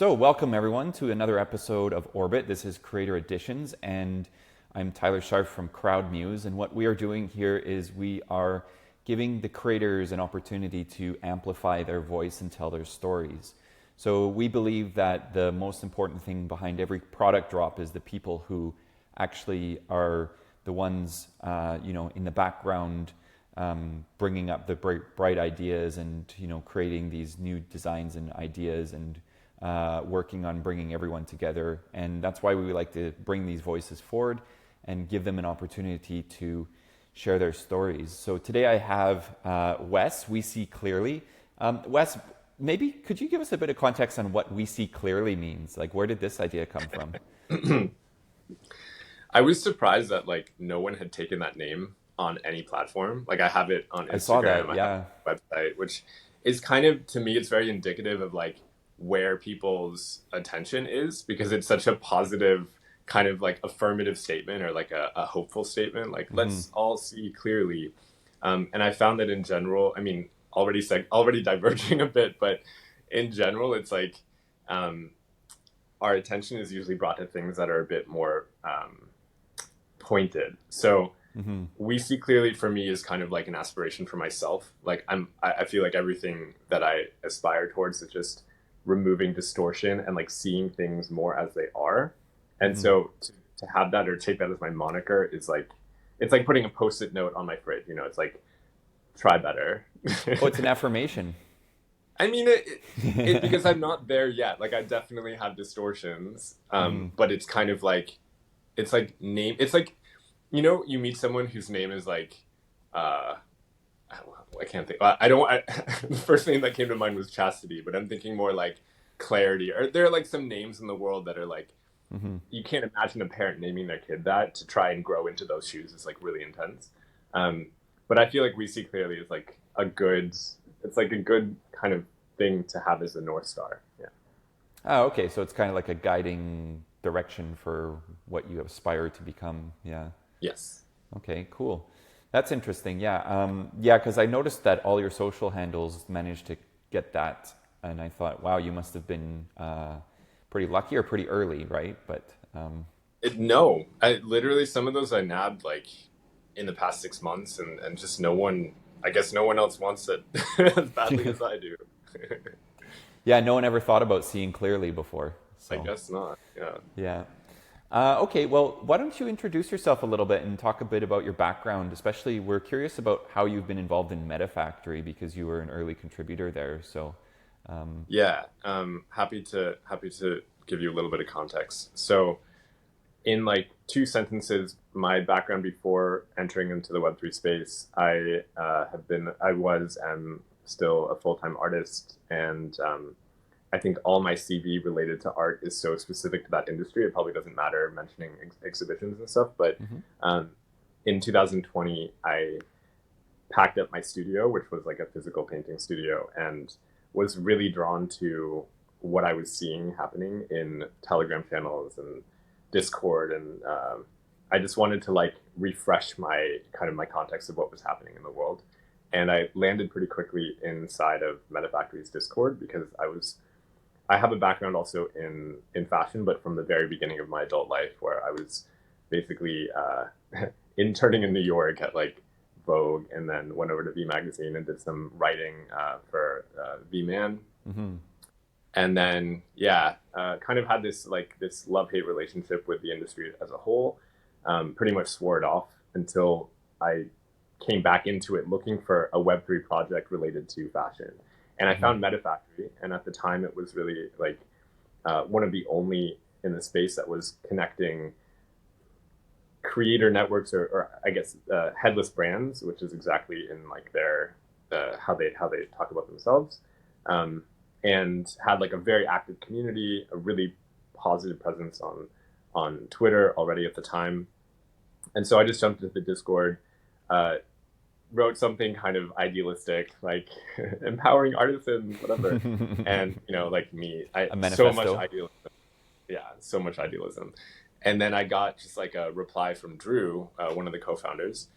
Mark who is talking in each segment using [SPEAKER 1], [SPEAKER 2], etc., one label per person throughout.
[SPEAKER 1] So, welcome everyone to another episode of Orbit. This is Creator Editions, and I'm Tyler Scharf from CrowdMuse. And what we are doing here is we are giving the creators an opportunity to amplify their voice and tell their stories. So, we believe that the most important thing behind every product drop is the people who actually are the ones, in the background, bringing up the bright ideas and creating these new designs and ideas and working on bringing everyone together. And that's why we like to bring these voices forward and give them an opportunity to share their stories. So today I have Wes, We See Clearly. Wes, maybe could you give us a bit of context on what We See Clearly means? Like, where did this idea come from?
[SPEAKER 2] I was surprised that no one had taken that name on any platform. Like I have it on
[SPEAKER 1] I saw
[SPEAKER 2] Instagram,
[SPEAKER 1] that,
[SPEAKER 2] I have
[SPEAKER 1] yeah.
[SPEAKER 2] a website, which is kind of, to me, it's very indicative of where people's attention is, because it's such a positive kind of affirmative statement, or a hopeful statement, like
[SPEAKER 1] Mm-hmm.
[SPEAKER 2] let's all see clearly. And I found that in general, I mean, already diverging a bit, but in general, it's um, our attention is usually brought to things that are a bit more pointed. So
[SPEAKER 1] Mm-hmm.
[SPEAKER 2] we see clearly for me is kind of like an aspiration for myself. I feel like everything that I aspire towards is just removing distortion and seeing things more as they are. And
[SPEAKER 1] Mm-hmm.
[SPEAKER 2] so to have that, or take that as my moniker, is it's like putting a post-it note on my fridge. It's like, try better.
[SPEAKER 1] Oh, it's an affirmation.
[SPEAKER 2] I mean, it because I'm not there yet. Like I definitely have distortions,
[SPEAKER 1] Mm-hmm.
[SPEAKER 2] but it's kind of it's like name. It's like, you meet someone whose name is uh, I can't think. I don't. The first name that came to mind was Chastity, but I'm thinking more like Clarity. Or there are some names in the world that are
[SPEAKER 1] Mm-hmm.
[SPEAKER 2] you can't imagine a parent naming their kid that to try and grow into those shoes. It's really intense. Um, but I feel like We See Clearly is a good. It's a good kind of thing to have as a North Star. Yeah.
[SPEAKER 1] Oh, okay. So it's kind of like a guiding direction for what you aspire to become. Yeah.
[SPEAKER 2] Yes.
[SPEAKER 1] Okay, cool. That's interesting. Yeah. Yeah, because I noticed that all your social handles managed to get that. And I thought, wow, you must have been pretty lucky or pretty early, right? But
[SPEAKER 2] No, I literally, some of those I nabbed in the past 6 months, and just no one. I guess no one else wants it as badly as I do.
[SPEAKER 1] yeah, no one ever thought about seeing clearly before.
[SPEAKER 2] I
[SPEAKER 1] So,
[SPEAKER 2] guess not. Yeah.
[SPEAKER 1] yeah. Okay, well, why don't you introduce yourself a little bit and talk a bit about your background? Especially, we're curious about how you've been involved in Metafactory because you were an early contributor there. So,
[SPEAKER 2] Yeah. Happy to give you a little bit of context. So, in two sentences, my background before entering into the Web3 space, I was, am still a full-time artist, and I think all my CV related to art is so specific to that industry. It probably doesn't matter mentioning exhibitions and stuff. But
[SPEAKER 1] mhm.
[SPEAKER 2] um, in 2020, I packed up my studio, which was a physical painting studio, and was really drawn to what I was seeing happening in Telegram channels and Discord, and I just wanted to refresh my context of what was happening in the world. And I landed pretty quickly inside of Metafactory's Discord, because I have a background also in fashion, but from the very beginning of my adult life, where I was basically interning in New York at Vogue, and then went over to V Magazine and did some writing for V Man.
[SPEAKER 1] Mm-hmm.
[SPEAKER 2] And then kind of had this love hate relationship with the industry as a whole. Pretty much swore it off until I came back into it looking for a Web3 project related to fashion. And I
[SPEAKER 1] Mm-hmm.
[SPEAKER 2] found Metafactory, and at the time it was really one of the only in the space that was connecting creator networks, or I guess headless brands, which is exactly in their how they talk about themselves, um, and had a very active community, a really positive presence on Twitter already at the time. And so I just jumped into the Discord, uh, wrote something kind of idealistic, like empowering artisans, whatever. And me, I
[SPEAKER 1] A
[SPEAKER 2] so much
[SPEAKER 1] manifesto.
[SPEAKER 2] idealism. Yeah, so much idealism. And then I got just a reply from Drew, one of the co-founders,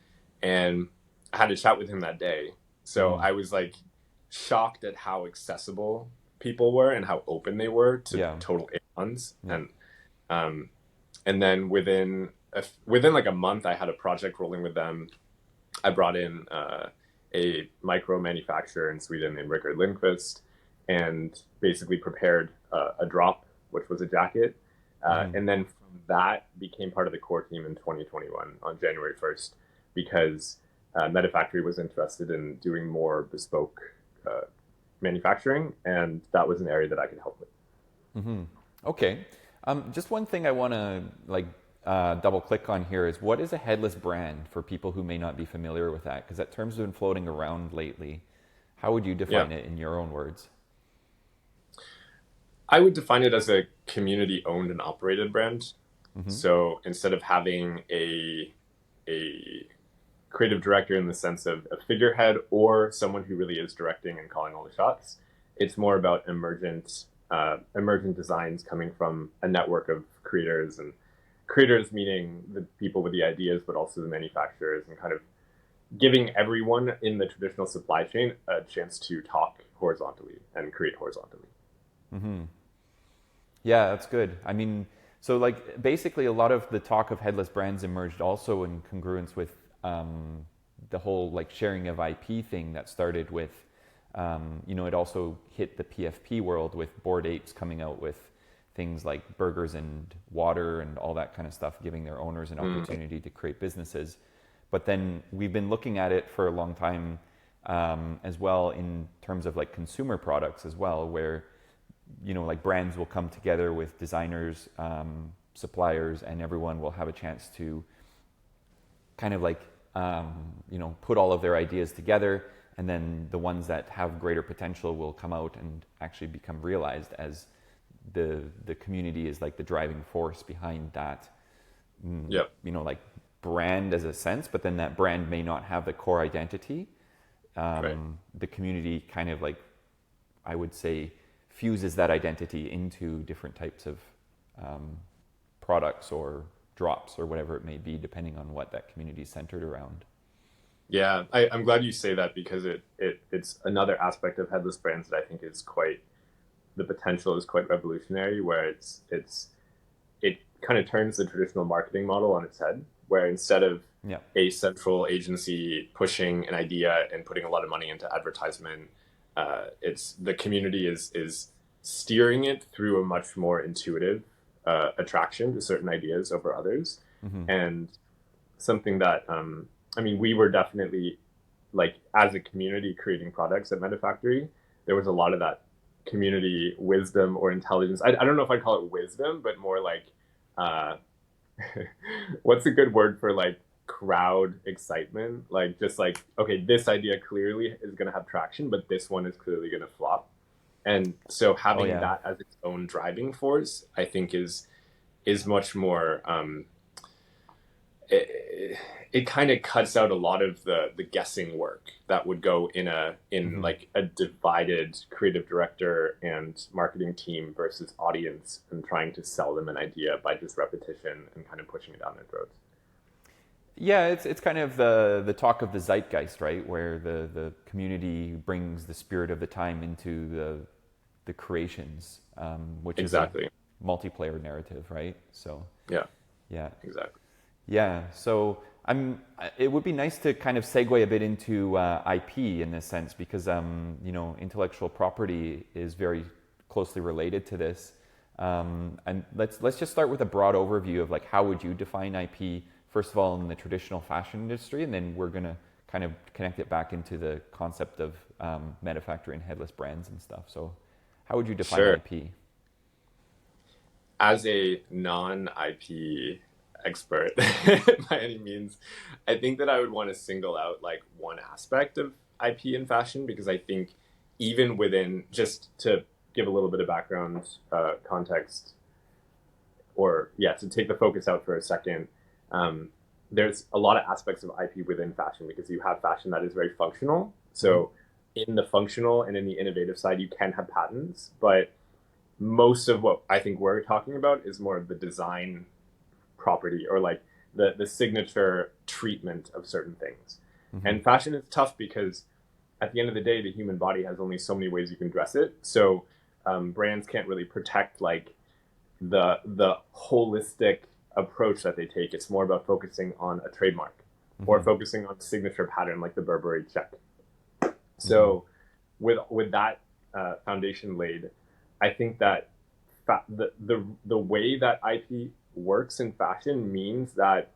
[SPEAKER 2] and I had a chat with him that day. So
[SPEAKER 1] Mm-hmm.
[SPEAKER 2] I was shocked at how accessible people were and how open they were to
[SPEAKER 1] Yeah.
[SPEAKER 2] total anons.
[SPEAKER 1] Yeah.
[SPEAKER 2] Um, and then within like a month, I had a project rolling with them. I brought in a micro manufacturer in Sweden named Rickard Lindqvist, and basically prepared a drop, which was a jacket.
[SPEAKER 1] Hmm.
[SPEAKER 2] And then from that became part of the core team in 2021 on January 1st, because Metafactory was interested in doing more bespoke manufacturing, and that was an area that I could help with.
[SPEAKER 1] Hmm. Okay. Just one thing I want to like double click on here is what is a headless brand for people who may not be familiar with that? Because that term's been floating around lately. How would you
[SPEAKER 2] Yeah.
[SPEAKER 1] define it in your own words?
[SPEAKER 2] I would define it as a community owned and operated brand.
[SPEAKER 1] Hmm.
[SPEAKER 2] So instead of having a creative director in the sense of a figurehead or someone who really is directing and calling all the shots, it's more about emergent designs coming from a network of creators, and creators meaning the people with the ideas, but also the manufacturers, and kind of giving everyone in the traditional supply chain a chance to talk horizontally and create horizontally.
[SPEAKER 1] Hmm. Yeah, that's good. I mean, so like basically a lot of the talk of headless brands emerged also in congruence with the whole like sharing of IP thing that started with, it also hit the PFP world with Bored Apes coming out with things like burgers and water and all that kind of stuff, giving their owners an
[SPEAKER 2] Mm.
[SPEAKER 1] opportunity to create businesses. But then we've been looking at it for a long time as well in terms of like consumer products as well, where like brands will come together with designers, suppliers, and everyone will have a chance to kind of like, put all of their ideas together. And then the ones that have greater potential will come out and actually become realized as the community is like the driving force behind that,
[SPEAKER 2] Yep.
[SPEAKER 1] like brand as a sense, but then that brand may not have the core identity.
[SPEAKER 2] Right.
[SPEAKER 1] The community kind of like, I would say, fuses that identity into different types of products or drops or whatever it may be, depending on what that community is centered around.
[SPEAKER 2] Yeah, I'm glad you say that, because it's another aspect of headless brands that I think is quite, the potential is quite revolutionary, where it kind of turns the traditional marketing model on its head, where instead of
[SPEAKER 1] Yeah.
[SPEAKER 2] a central agency pushing an idea and putting a lot of money into advertisement, it's the community is steering it through a much more intuitive attraction to certain ideas over others.
[SPEAKER 1] Hmm.
[SPEAKER 2] And something that I mean, we were definitely, like, as a community creating products at Metafactory, there was a lot of that community wisdom or intelligence. I don't know if I'd call it wisdom, but more like uh, what's a good word for like crowd excitement? Like, just like, okay, this idea clearly is going to have traction, but this one is clearly going to flop. And so
[SPEAKER 1] Oh
[SPEAKER 2] having
[SPEAKER 1] yeah.
[SPEAKER 2] that as its own driving force, I think is much more it kind of cuts out a lot of the guessing work that would go in
[SPEAKER 1] Hmm.
[SPEAKER 2] like a divided creative director and marketing team versus audience, and trying to sell them an idea by just repetition and kind of pushing it down their throats.
[SPEAKER 1] Yeah, it's kind of the talk of the zeitgeist, right? Where the community brings the spirit of the time into the creations, which is a
[SPEAKER 2] Exactly.
[SPEAKER 1] multiplayer narrative, right? So
[SPEAKER 2] Yeah,
[SPEAKER 1] yeah,
[SPEAKER 2] exactly.
[SPEAKER 1] yeah. So it would be nice to kind of segue a bit into IP in this sense because intellectual property is very closely related to this. And let's just start with a broad overview of like how would you define IP first of all in the traditional fashion industry, and then we're gonna kind of connect it back into the concept of Metafactory and headless brands and stuff. So, how would you define
[SPEAKER 2] Sure.
[SPEAKER 1] IP?
[SPEAKER 2] As a non-IP expert by any means, I think that I would want to single out like one aspect of IP in fashion, because I think even within, just to give a little bit of background context, or yeah, to take the focus out for a second, um, there's a lot of aspects of IP within fashion, because you have fashion that is very functional.
[SPEAKER 1] Hmm.
[SPEAKER 2] So in the functional and in the innovative side, you can have patents, but most of what I think we're talking about is more of the design property, or like the signature treatment of certain things.
[SPEAKER 1] Hmm.
[SPEAKER 2] And fashion is tough because at the end of the day, the human body has only so many ways you can dress it. So brands can't really protect like the holistic approach that they take. It's more about focusing on a trademark or focusing on a signature pattern like the Burberry check. So with that foundation laid, I think that the way that IP works in fashion means that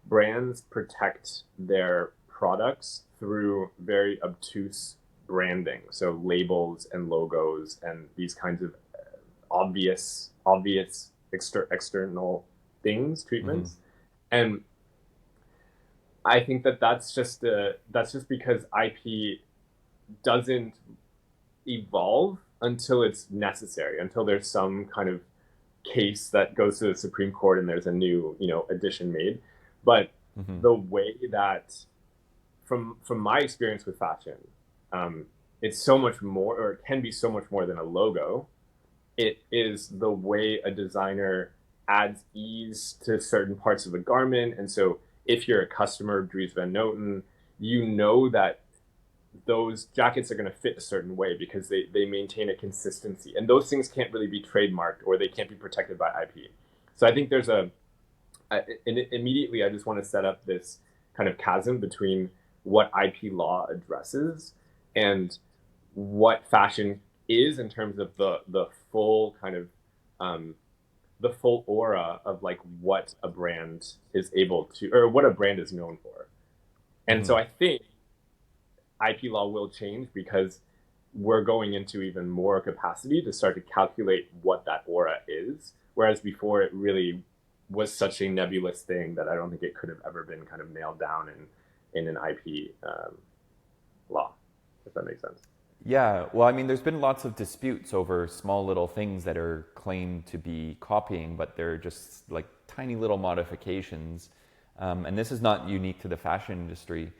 [SPEAKER 2] brands protect their products through very obtuse branding, so labels and logos and these kinds of obvious external things, treatments. And I think that that's just because IP doesn't evolve until it's necessary, until there's some kind of case that goes to the Supreme Court and there's a new, edition made. But the way that, from my experience with fashion, it's so much more, or it can be so much more than a logo. It is the way a designer adds ease to certain parts of the garment. And so if you're a customer of Dries Van Noten, you know that those jackets are going to fit a certain way because they maintain a consistency. And those things can't really be trademarked or they can't be protected by IP. So I think there's immediately I just want to set up this kind of chasm between what IP law addresses and what fashion is in terms of the full kind of the full aura of like what a brand is able to, or what a brand is known for. And so I think IP law will change because we're going into even more capacity to start to calculate what that aura is. Whereas before it really was such a nebulous thing that I don't think it could have ever been kind of nailed down in an IP law, if that makes sense.
[SPEAKER 1] Yeah, well, I mean, there's been lots of disputes over small little things that are claimed to be copying, but they're just like tiny little modifications. And this is not unique to the fashion industry.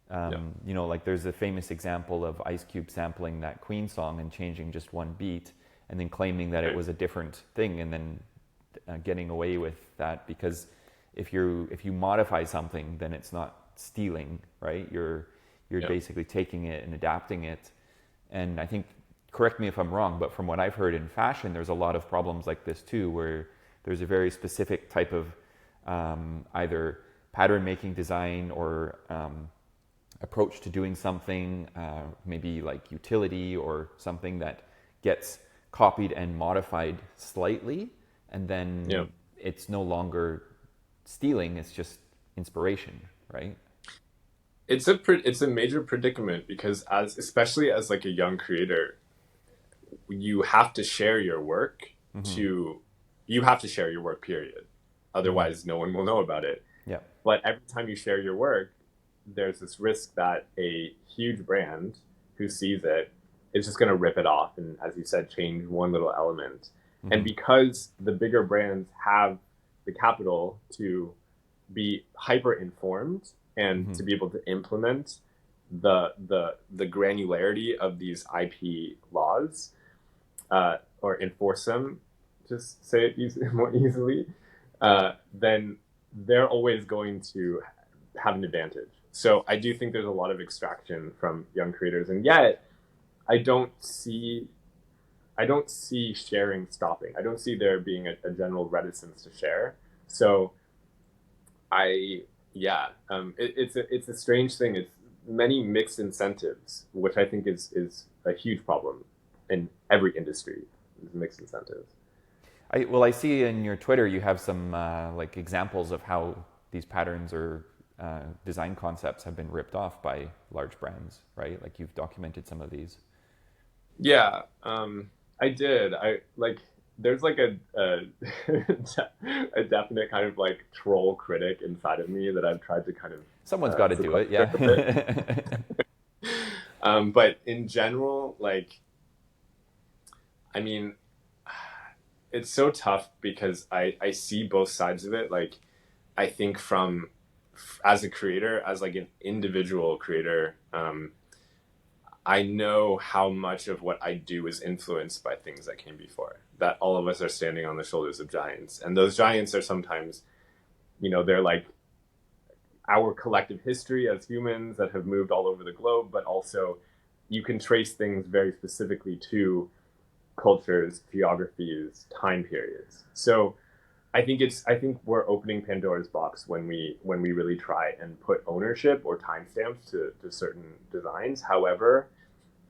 [SPEAKER 1] Like there's a famous example of Ice Cube sampling that Queen song and changing just one beat and then claiming that it was a different thing and then getting away with that, because if you modify something, then it's not stealing, right? You're basically taking it and adapting it. And I think, correct me if I'm wrong, but from what I've heard in fashion, there's a lot of problems like this too, where there's a very specific type of either pattern making design or approach to doing something, maybe like utility or something that gets copied and modified slightly, and then it's no longer stealing, it's just inspiration, right?
[SPEAKER 2] It's a major predicament because especially as like a young creator, you have to share your work period. Otherwise no one will know about it.
[SPEAKER 1] Yeah.
[SPEAKER 2] But every time you share your work, there's this risk that a huge brand who sees it is just going to rip it off and, as you said, change one little element. And because the bigger brands have the capital to be hyper informed and to be able to implement the granularity of these IP laws, or enforce them, just say it more easily, then they're always going to have an advantage. So I do think there's a lot of extraction from young creators, and yet I don't see sharing stopping. I don't see there being a general reticence to share. So it's a strange thing. It's many mixed incentives, which I think is a huge problem in every industry. Is mixed incentives.
[SPEAKER 1] I see in your Twitter you have some like examples of how these patterns or design concepts have been ripped off by large brands, right? Like you've documented some of these.
[SPEAKER 2] Yeah, I did. There's like a a definite kind of like troll critic inside of me that I've tried to kind of
[SPEAKER 1] Someone's got to do it, yeah.
[SPEAKER 2] But in general, like, I mean, it's so tough because I see both sides of it. Like, I think as a creator, as like an individual creator, I know how much of what I do is influenced by things that came before. That all of us are standing on the shoulders of giants. And those giants are sometimes, they're like our collective history as humans that have moved all over the globe, but also you can trace things very specifically to cultures, geographies, time periods. So I think we're opening Pandora's box when we really try and put ownership or timestamps to certain designs. However,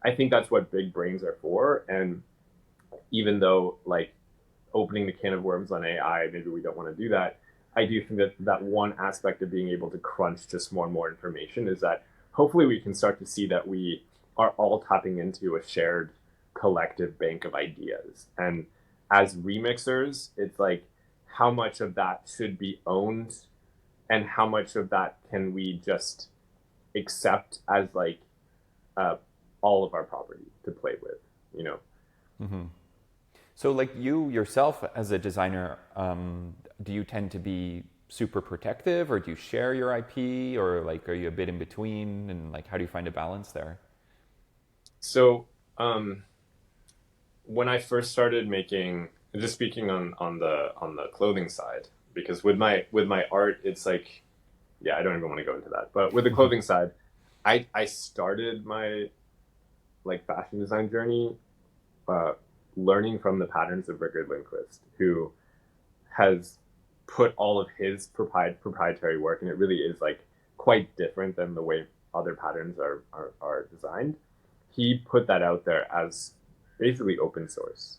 [SPEAKER 2] I think that's what big brains are for. And even though like opening the can of worms on AI, maybe we don't want to do that. I do think that that one aspect of being able to crunch just more and more information is that hopefully we can start to see that we are all tapping into a shared collective bank of ideas. And as remixers, it's like how much of that should be owned and how much of that can we just accept as like uh, all of our property to play with, you know?
[SPEAKER 1] Mm-hmm. So, like you yourself as a designer, do you tend to be super protective, or do you share your IP, or like are you a bit in between, and like how do you find a balance there?
[SPEAKER 2] So um, when I first started making, just speaking on the clothing side, because with my art, it's like, yeah, I don't even want to go into that. But with the clothing side, I started my like fashion design journey uh, learning from the patterns of Richard Lindquist, who has put all of his proprietary work, and it really is like quite different than the way other patterns are designed. He put that out there as basically open source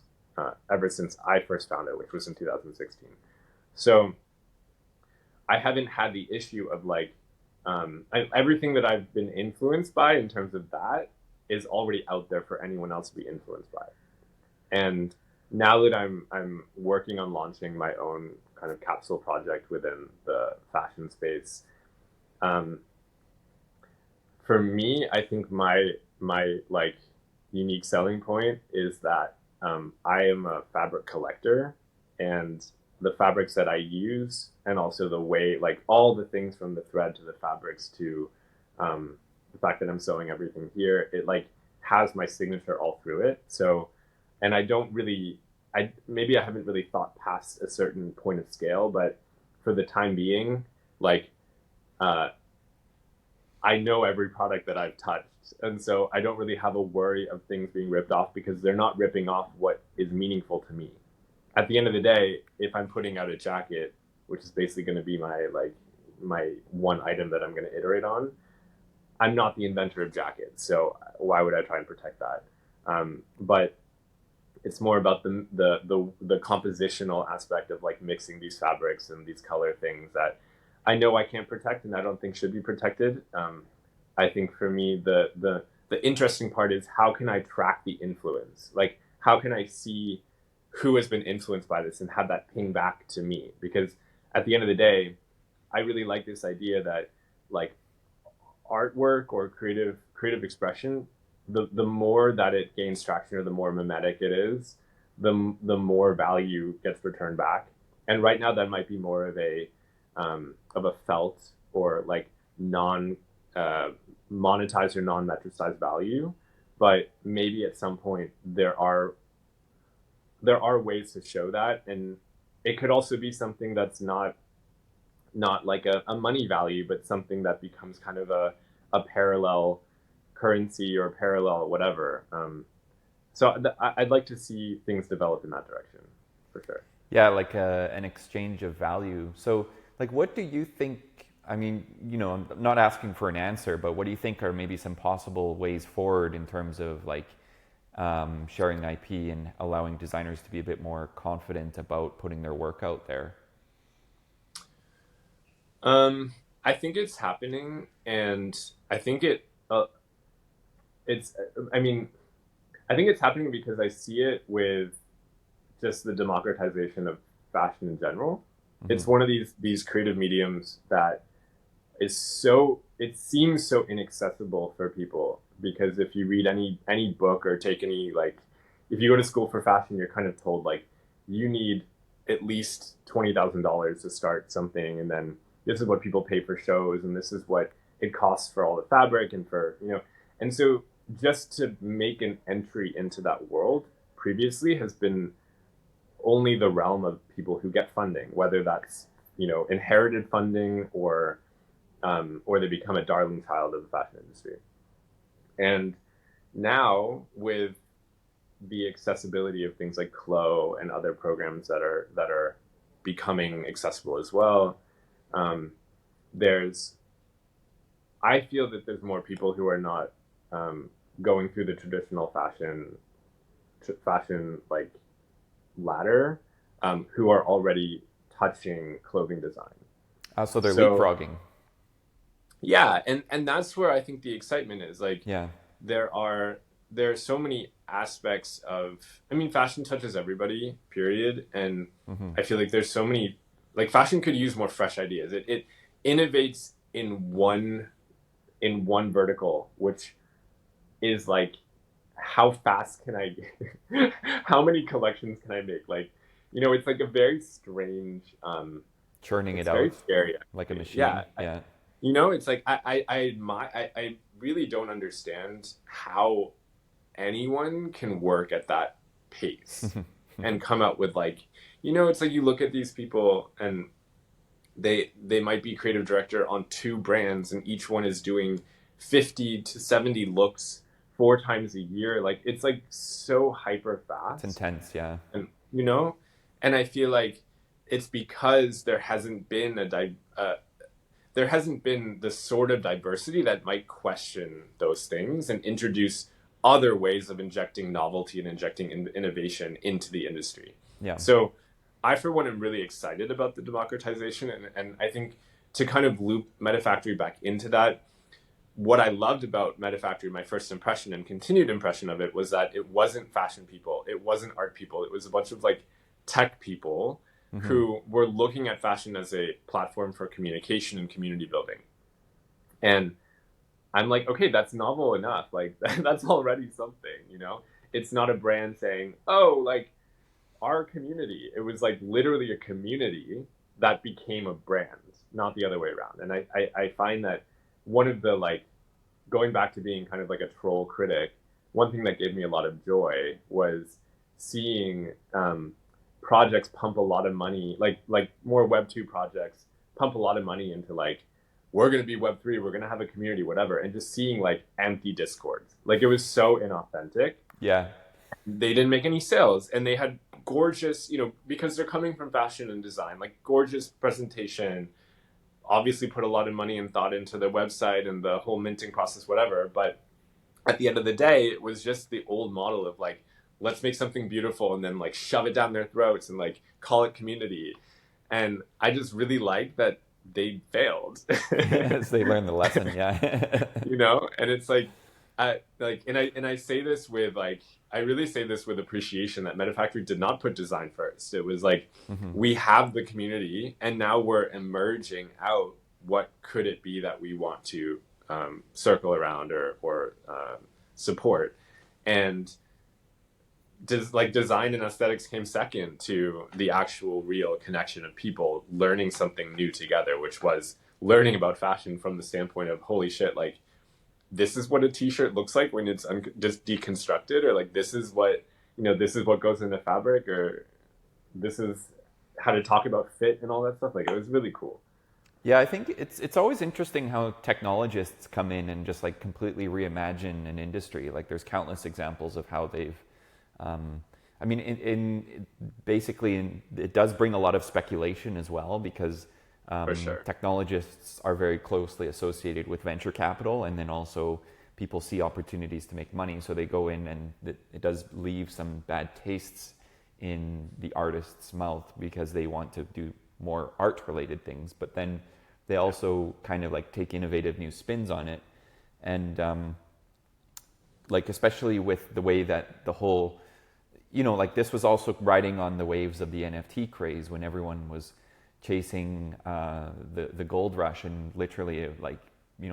[SPEAKER 2] ever since I first found it, which was in 2016. So I haven't had the issue of like everything that I've been influenced by in terms of that is already out there for anyone else to be influenced by. And now that I'm working on launching my own kind of capsule project within the fashion space, um, for me, I think my like unique selling point is that I am a fabric collector, and the fabrics that I use, and also the way like all the things from the thread to the fabrics to the fact that I'm sewing everything here, it like has my signature all through it. So, and I don't really, I maybe I haven't really thought past a certain point of scale, but for the time being, like uh, I know every product that I've touched. And so I don't really have a worry of things being ripped off because they're not ripping off what is meaningful to me. At the end of the day, if I'm putting out a jacket, which is basically going to be my like my one item that I'm going to iterate on, I'm not the inventor of jackets, so why would I try and protect that? But it's more about the compositional aspect of like mixing these fabrics and these color things that I know I can't protect and I don't think should be protected. I think for me the interesting part is how can I track the influence? Like how can I see who has been influenced by this and have that ping back to me? Because at the end of the day, I really like this idea that like artwork or creative expression, the more that it gains traction or the more mimetic it is, the more value gets returned back. And right now, that might be more of a felt or like non uh, monetized or non metricized value. But maybe at some point there are ways to show that, and it could also be something that's not like a money value, but something that becomes kind of a parallel currency or parallel whatever. So I'd like to see things develop in that direction for sure.
[SPEAKER 1] Yeah, like an exchange of value. So, like, what do you think? I mean, you know, I'm not asking for an answer, but what do you think are maybe some possible ways forward in terms of like sharing IP and allowing designers to be a bit more confident about putting their work out there?
[SPEAKER 2] Um, I think it's happening, and I think it's. I mean, I think it's happening because I see it with just the democratization of fashion in general.
[SPEAKER 1] Mm-hmm.
[SPEAKER 2] It's one of these creative mediums that is so it seems so inaccessible for people because if you read any book or take any like if you go to school for fashion, you're kind of told like you need at least $20,000 to start something, and then this is what people pay for shows, and this is what it costs for all the fabric and for and so just to make an entry into that world previously has been only the realm of people who get funding, whether that's inherited funding or they become a darling child of the fashion industry. And now with the accessibility of things like Clo and other programs that are becoming accessible as well. There's I feel that there's more people who are not going through the traditional fashion like ladder, who are already touching clothing design.
[SPEAKER 1] So they're
[SPEAKER 2] So
[SPEAKER 1] leapfrogging.
[SPEAKER 2] yeah, and that's where I think the excitement is. Like
[SPEAKER 1] Yeah.
[SPEAKER 2] there are there are so many aspects of, I mean, fashion touches everybody, period. And
[SPEAKER 1] Hmm.
[SPEAKER 2] I feel like there's so many, like fashion could use more fresh ideas. It innovates in one vertical, which is like, how fast can I how many collections can I make? Like, it's like a very strange,
[SPEAKER 1] Churning it
[SPEAKER 2] it's very
[SPEAKER 1] out
[SPEAKER 2] scary
[SPEAKER 1] like a
[SPEAKER 2] actually.
[SPEAKER 1] machine. Yeah.
[SPEAKER 2] It's like I admire, I really don't understand how anyone can work at that pace and come out with like, it's like you look at these people and they might be creative director on two brands and each one is doing 50 to 70 looks 4 times a year. Like it's like so hyper
[SPEAKER 1] It's
[SPEAKER 2] fast.
[SPEAKER 1] intense. Yeah.
[SPEAKER 2] And and I feel like it's because there hasn't been the sort of diversity that might question those things and introduce other ways of injecting novelty and injecting innovation into the industry.
[SPEAKER 1] Yeah.
[SPEAKER 2] So I, for one, am really excited about the democratization. And I think to kind of loop Metafactory back into that, what I loved about Metafactory, my first impression and continued impression of it, was that it wasn't fashion people, it wasn't art people, it was a bunch of like tech people
[SPEAKER 1] Hmm.
[SPEAKER 2] who were looking at fashion as a platform for communication and community building. And I'm like, okay, that's novel enough. Like that's already something. It's not a brand saying, oh, like our community. It was like literally a community that became a brand, not the other way around. And I find that one of the, like, going back to being kind of like a troll critic, one thing that gave me a lot of joy was seeing projects pump a lot of money, like more Web 2 projects pump a lot of money into like, we're going to be Web 3, we're going to have a community, whatever, and just seeing like empty discords. Like it was so inauthentic.
[SPEAKER 1] Yeah.
[SPEAKER 2] They didn't make any sales, and they had gorgeous, because they're coming from fashion and design, like gorgeous presentation, obviously put a lot of money and thought into the website and the whole minting process, whatever. But at the end of the day, it was just the old model of like, let's make something beautiful and then like shove it down their throats and like call it community. And I just really like that they failed.
[SPEAKER 1] As they learn the lesson. Yeah.
[SPEAKER 2] And it's like, and I say this with like, I really say this with appreciation that Metafactory did not put design first. It was like,
[SPEAKER 1] Hmm.
[SPEAKER 2] we have the community and now we're emerging out what could it be that we want to circle around or support. And design and aesthetics came second to the actual real connection of people learning something new together, which was learning about fashion from the standpoint of, holy shit, like this is what a t-shirt looks like when it's just deconstructed, or like this is what goes into fabric, or this is how to talk about fit and all that stuff. Like it was really cool.
[SPEAKER 1] Yeah, I think it's always interesting how technologists come in and just like completely reimagine an industry. Like there's countless examples of how they've, I mean, it does bring a lot of speculation as well because
[SPEAKER 2] For sure.
[SPEAKER 1] technologists are very closely associated with venture capital, and then also people see opportunities to make money, so they go in, and it does leave some bad tastes in the artist's mouth because they want to do more art-related things, but then they also kind of like take innovative new spins on it, and like especially with the way that the whole, like this was also riding on the waves of the NFT craze when everyone was chasing the gold rush, and literally like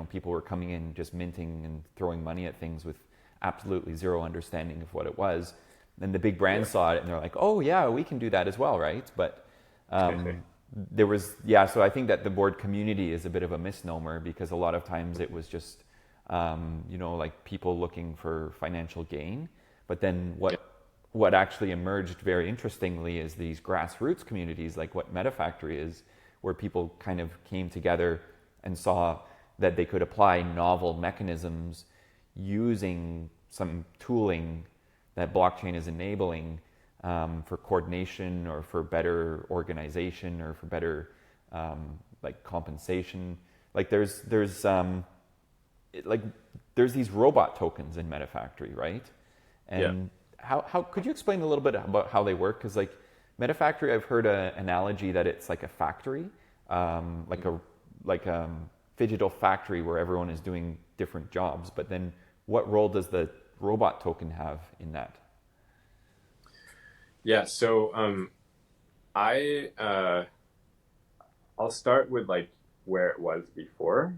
[SPEAKER 1] people were coming in just minting and throwing money at things with absolutely zero understanding of what it was. And the big brands saw it and they're like, oh yeah, we can do that as well, right? But there was, so I think that the board community is a bit of a misnomer because a lot of times it was just like people looking for financial gain. But then what actually emerged very interestingly is these grassroots communities, like what Metafactory is, where people kind of came together and saw that they could apply novel mechanisms using some tooling that blockchain is enabling for coordination or for better organization or for better like compensation. Like there's these robot tokens in Metafactory, right?
[SPEAKER 2] Yeah.
[SPEAKER 1] And how could you explain a little bit about how they work? Because like Metafactory, I've heard an analogy that it's like a factory, like a digital factory where everyone is doing different jobs. But then, what role does the robot token have in that?
[SPEAKER 2] Yeah. So I I'll start with like where it was before,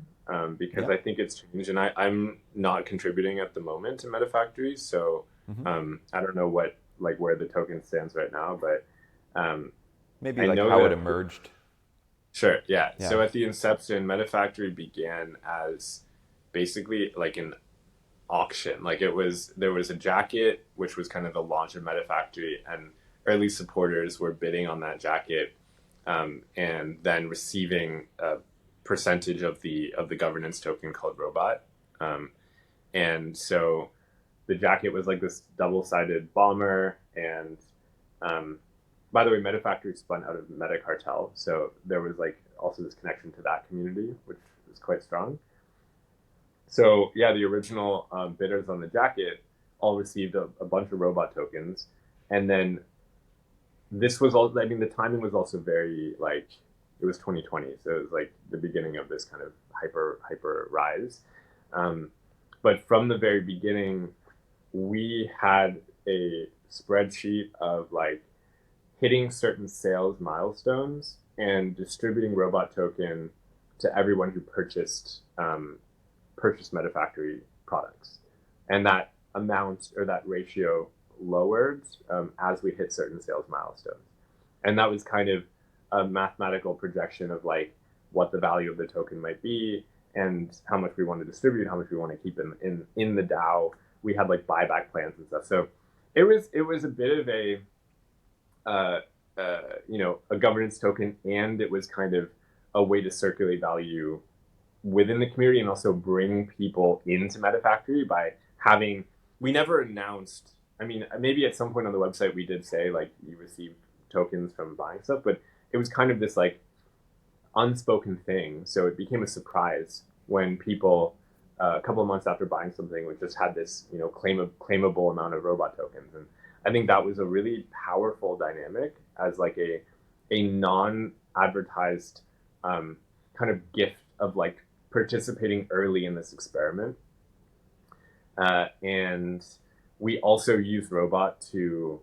[SPEAKER 2] because
[SPEAKER 1] Yeah.
[SPEAKER 2] I think it's changed, and I'm not contributing at the moment to Metafactory, so
[SPEAKER 1] Hmm.
[SPEAKER 2] I don't know what like where the token stands right now, but
[SPEAKER 1] Maybe
[SPEAKER 2] I
[SPEAKER 1] like
[SPEAKER 2] know
[SPEAKER 1] how it
[SPEAKER 2] that
[SPEAKER 1] emerged.
[SPEAKER 2] sure, yeah.
[SPEAKER 1] Yeah.
[SPEAKER 2] So at the inception, Metafactory began as basically like an auction. Like there was a jacket, which was kind of the launch of Metafactory, and early supporters were bidding on that jacket, and then receiving a percentage of the governance token called Robot. Um, and so the jacket was like this double-sided bomber, and um, by the way, Metafactory spun out of Metacartel, so there was like also this connection to that community, which was quite strong. So yeah, the original bidders on the jacket all received a bunch of robot tokens, and then this was all. I mean, the timing was also very like it was 2020, so it was like the beginning of this kind of hyper rise. Um, but from the very beginning, we had a spreadsheet of like hitting certain sales milestones and distributing robot token to everyone who purchased Metafactory products, and that amount or that ratio lowered as we hit certain sales milestones, and that was kind of a mathematical projection of like what the value of the token might be and how much we want to distribute, how much we want to keep in the DAO. We had like buyback plans and stuff, so it was a bit of a uh, a governance token, and it was kind of a way to circulate value within the community and also bring people into Metafactory by having. We never announced. I mean, maybe at some point on the website we did say like you receive tokens from buying stuff, but it was kind of this like unspoken thing. So it became a surprise when people a couple of months after buying something, we just had this claimable amount of robot tokens, and I think that was a really powerful dynamic as like a non advertised kind of gift of like participating early in this experiment. And we also used Robot to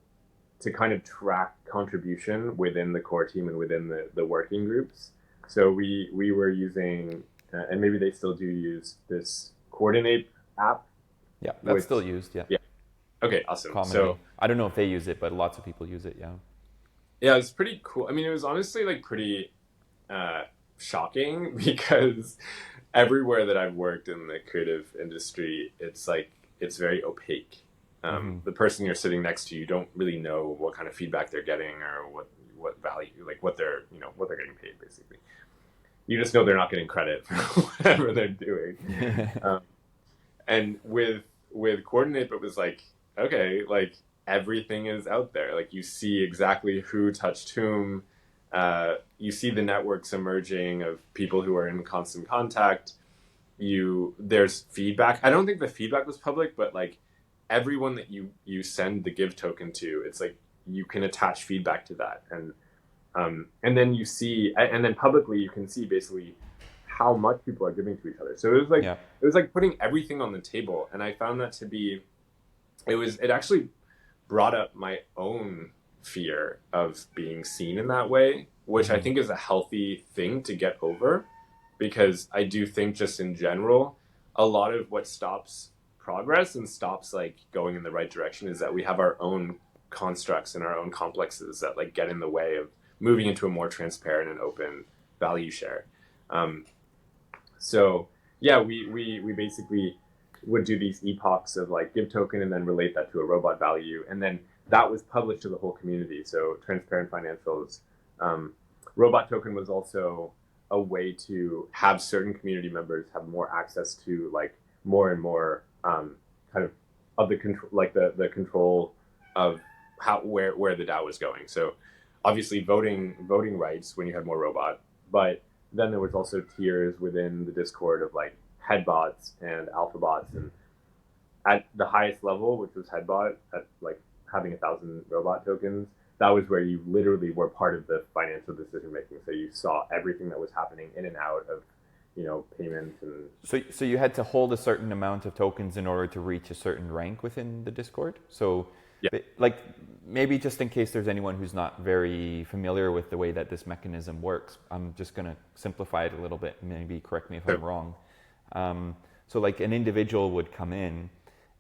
[SPEAKER 2] kind of track contribution within the core team and within the working groups. So we were using, and maybe they still do use this Coordinate app.
[SPEAKER 1] Yeah, that's still used. Yeah,
[SPEAKER 2] Yeah. Okay, awesome.
[SPEAKER 1] commonly.
[SPEAKER 2] So
[SPEAKER 1] I don't know if they use it, but lots of people use it. Yeah.
[SPEAKER 2] yeah, it's pretty cool. I mean, it was honestly like pretty shocking because everywhere that I've worked in the creative industry, it's like it's very opaque.
[SPEAKER 1] Mm-hmm.
[SPEAKER 2] The person you're sitting next to, you don't really know what kind of feedback they're getting or what value, like what they're what they're getting paid. Basically, you just know they're not getting credit for whatever they're doing. And with Coordinate, it was like okay, like everything is out there. Like you see exactly who touched whom. You see the networks emerging of people who are in constant contact. There's feedback. I don't think the feedback was public, but like everyone that you send the give token to, it's like you can attach feedback to that, and then you see, and then publicly you can see basically how much people are giving to each other. So
[SPEAKER 1] Yeah.
[SPEAKER 2] it was like putting everything on the table, and I found that to be it actually brought up my own fear of being seen in that way, which I think is a healthy thing to get over, because I do think just in general, a lot of what stops progress and stops like going in the right direction is that we have our own constructs and our own complexes that like get in the way of moving into a more transparent and open value share. Um, so yeah, we basically would do these epochs of like give token and then relate that to a robot value, and then that was published to the whole community. So transparent financials. Robot token was also a way to have certain community members have more access to like more and more kind of of the control, like the control of how where the DAO was going. So obviously voting rights when you had more robot, but then there was also tiers within the Discord of like headbots and alpha bots, and at the highest level, which was headbot at like having 1,000 robot tokens, that was where you literally were part of the financial decision making. So you saw everything that was happening in and out of, payments and.
[SPEAKER 1] So you had to hold a certain amount of tokens in order to reach a certain rank within the Discord. So,
[SPEAKER 2] Yeah.
[SPEAKER 1] like, maybe just in case there's anyone who's not very familiar with the way that this mechanism works, I'm just going to simplify it a little bit. Maybe correct me if I'm wrong. So, like, an individual would come in,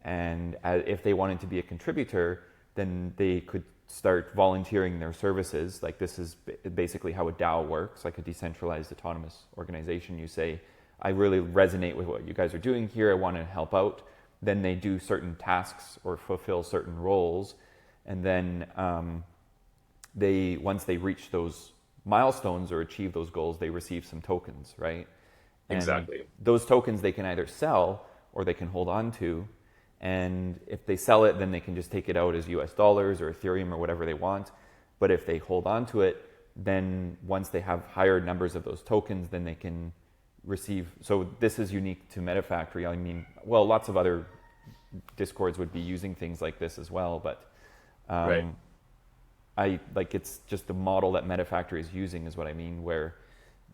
[SPEAKER 1] and if they wanted to be a contributor, then they could start volunteering their services. Like, this is basically how a DAO works, like a decentralized autonomous organization. You say, I really resonate with what you guys are doing here, I want to help out. Then they do certain tasks or fulfill certain roles, and then once they reach those milestones or achieve those goals, they receive some tokens, right? And
[SPEAKER 2] Exactly.
[SPEAKER 1] those tokens they can either sell or they can hold on to. And if they sell it, then they can just take it out as US dollars or Ethereum or whatever they want. But if they hold on to it, then once they have higher numbers of those tokens, then they can receive. So this is unique to Metafactory. I mean, well, lots of other Discords would be using things like this as well. But
[SPEAKER 2] Right.
[SPEAKER 1] it's just the model that Metafactory is using is what I mean, where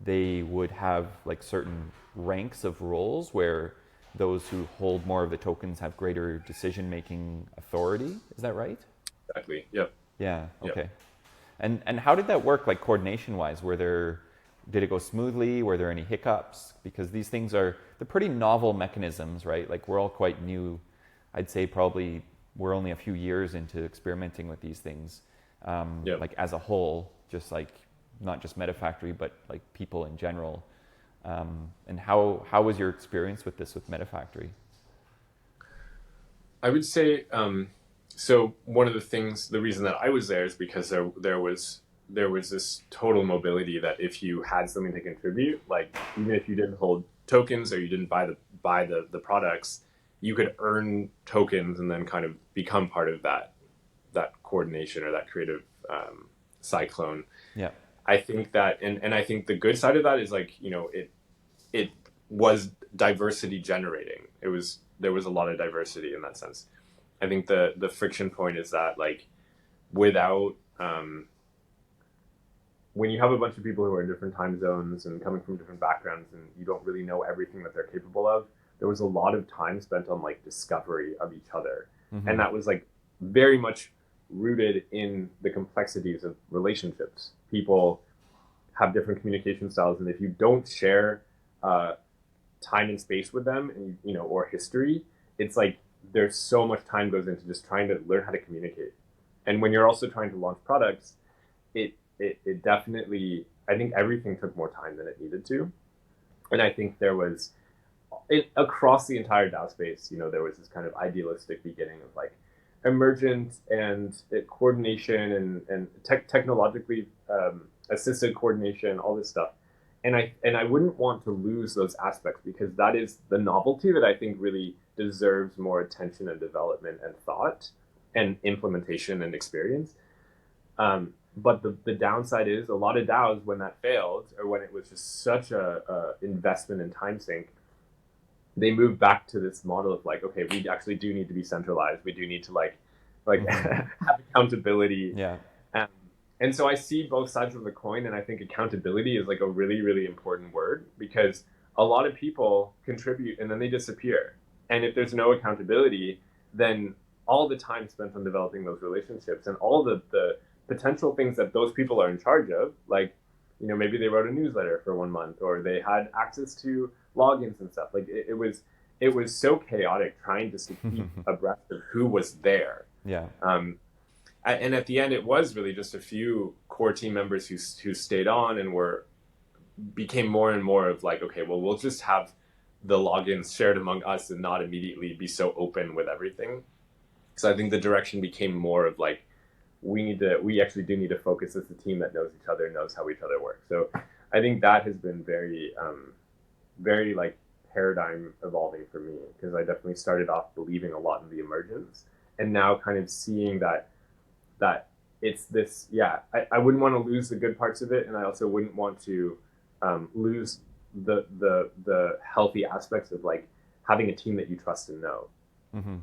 [SPEAKER 1] they would have like certain ranks of roles where those who hold more of the tokens have greater decision-making authority. Is that right?
[SPEAKER 2] Exactly. Yep.
[SPEAKER 1] Yeah.
[SPEAKER 2] Yep.
[SPEAKER 1] Okay. And how did that work, like coordination-wise? Did it go smoothly? Were there any hiccups? Because these things they're pretty novel mechanisms, right? Like we're all quite new. I'd say probably we're only a few years into experimenting with these things,
[SPEAKER 2] Yep.
[SPEAKER 1] like as a whole, just like not just Metafactory, but like people in general. And how was your experience with this with Metafactory?
[SPEAKER 2] I would say, so one of the reason that I was there is because there was this total mobility that if you had something to contribute, like even if you didn't hold tokens or you didn't buy the products, you could earn tokens and then kind of become part of that coordination or that creative cyclone.
[SPEAKER 1] Yeah.
[SPEAKER 2] I think that, and I think the good side of that is like, it was diversity generating. There was a lot of diversity in that sense. I think the friction point is that like without when you have a bunch of people who are in different time zones and coming from different backgrounds and you don't really know everything that they're capable of, there was a lot of time spent on like discovery of each other.
[SPEAKER 1] Mm-hmm.
[SPEAKER 2] And that was like very much rooted in the complexities of relationships. People have different communication styles, and if you don't share time and space with them, and or history, it's like there's so much time goes into just trying to learn how to communicate. And when you're also trying to launch products, it definitely, I think everything took more time than it needed to. And I think there was across the entire DAO space, there was this kind of idealistic beginning of like emergent and coordination and technologically assisted coordination, all this stuff. And I wouldn't want to lose those aspects because that is the novelty that I think really deserves more attention and development and thought and implementation and experience. But the downside is a lot of DAOs, when that failed or when it was just such a investment in time sink, they moved back to this model of like, okay, we actually do need to be centralized. We do need to like have accountability.
[SPEAKER 1] Yeah.
[SPEAKER 2] And so I see both sides of the coin, and I think accountability is like a really, really important word because a lot of people contribute and then they disappear. And if there's no accountability, then all the time spent on developing those relationships and all the potential things that those people are in charge of, like, maybe they wrote a newsletter for 1 month or they had access to logins and stuff. Like it was so chaotic trying to keep abreast of who was there.
[SPEAKER 1] Yeah.
[SPEAKER 2] And at the end, it was really just a few core team members who stayed on and became more and more of like, okay, well, we'll just have the logins shared among us and not immediately be so open with everything. So I think the direction became more of like, we actually do need to focus as a team that knows each other, knows how each other work. So I think that has been very, very like paradigm evolving for me, because I definitely started off believing a lot in the emergence, and now kind of seeing that it's this, I wouldn't want to lose the good parts of it, and I also wouldn't want to lose the healthy aspects of like having a team that you trust and know.
[SPEAKER 1] Mm-hmm.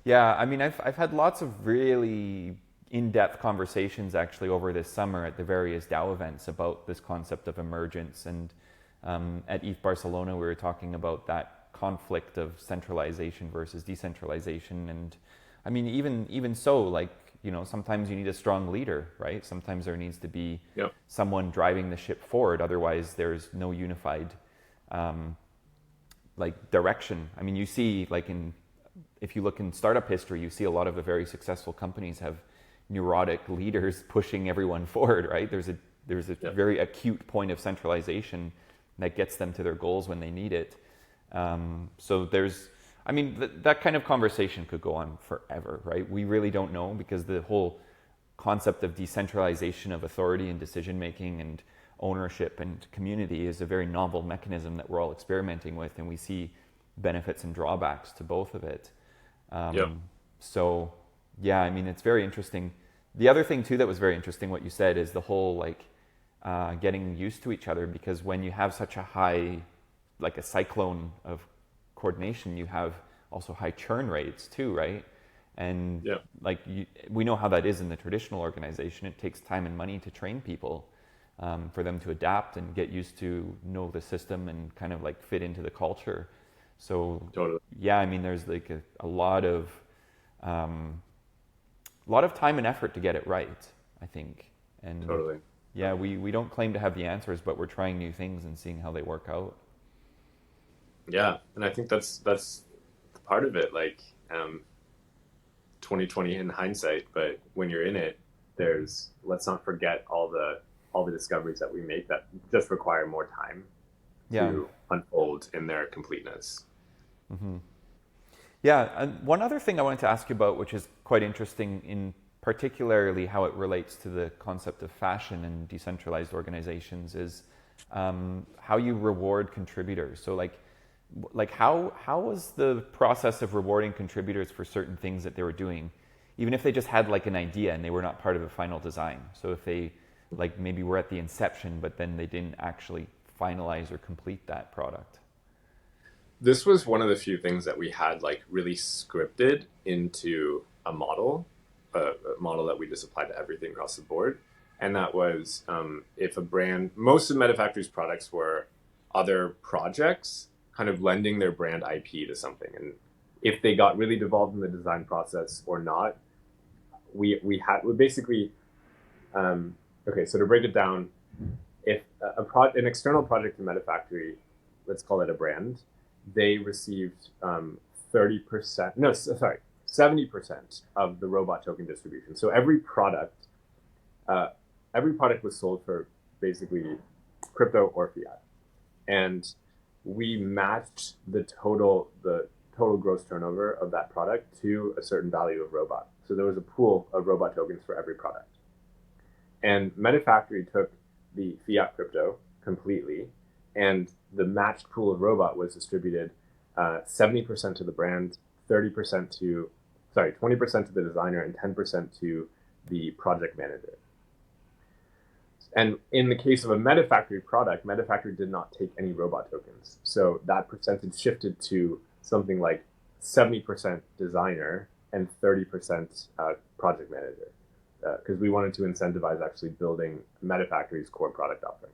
[SPEAKER 1] Yeah, I mean, I've had lots of really in-depth conversations actually over this summer at the various DAO events about this concept of emergence. And at ETH Barcelona, we were talking about that conflict of centralization versus decentralization. And I mean, even so, like, you know, sometimes you need a strong leader, right? Sometimes there needs to be
[SPEAKER 2] Yep.
[SPEAKER 1] someone driving the ship forward. Otherwise, there's no unified like direction. I mean, you see, like if you look in startup history, you see a lot of the very successful companies have neurotic leaders pushing everyone forward, right? There's a
[SPEAKER 2] Yep.
[SPEAKER 1] very acute point of centralization that gets them to their goals when they need it. So there's, I mean, that kind of conversation could go on forever, right? We really don't know, because the whole concept of decentralization of authority and decision making and ownership and community is a very novel mechanism that we're all experimenting with, and we see benefits and drawbacks to both of it.
[SPEAKER 2] Yep.
[SPEAKER 1] So yeah, I mean, it's very interesting. The other thing too that was very interesting, what you said, is the whole like getting used to each other, because when you have such a high, like a cyclone of coordination, you have also high churn rates too, right? And
[SPEAKER 2] Yep.
[SPEAKER 1] like we know how that is in the traditional organization. It takes time and money to train people for them to adapt and get used to know the system and kind of like fit into the culture. So
[SPEAKER 2] Totally.
[SPEAKER 1] yeah, I mean, there's like a lot of time and effort to get it right, I think. And
[SPEAKER 2] Totally.
[SPEAKER 1] yeah, we don't claim to have the answers, but we're trying new things and seeing how they work out.
[SPEAKER 2] Yeah, and I think that's part of it. Like 2020 in hindsight, but when you're in it, let's not forget all the discoveries that we make that just require more time
[SPEAKER 1] Yeah.
[SPEAKER 2] to unfold in their completeness.
[SPEAKER 1] Mm-hmm. Yeah, and one other thing I wanted to ask you about, which is quite interesting, in particularly how it relates to the concept of fashion and decentralized organizations, is how you reward contributors. So, like how was the process of rewarding contributors for certain things that they were doing, even if they just had like an idea and they were not part of the final design? So if they like maybe were at the inception, but then they didn't actually finalize or complete that product.
[SPEAKER 2] This was one of the few things that we had like really scripted into a model that we just applied to everything across the board. And that was if a brand, most of Metafactory's products were other projects kind of lending their brand IP to something. And if they got really devolved in the design process or not, we basically, okay, so to break it down, if an external project in Metafactory, let's call it a brand, they received 30%, no, sorry, 70% of the robot token distribution. So every product was sold for basically crypto or fiat. And we matched the total gross turnover of that product to a certain value of robot. So there was a pool of robot tokens for every product. And Metafactory took the fiat crypto completely, and the matched pool of robot was distributed 70% to the brand, 20% to the designer, and 10% to the project manager. And in the case of a Metafactory product, Metafactory did not take any robot tokens. So that percentage shifted to something like 70% designer and 30% project manager, because we wanted to incentivize actually building Metafactory's core product offering.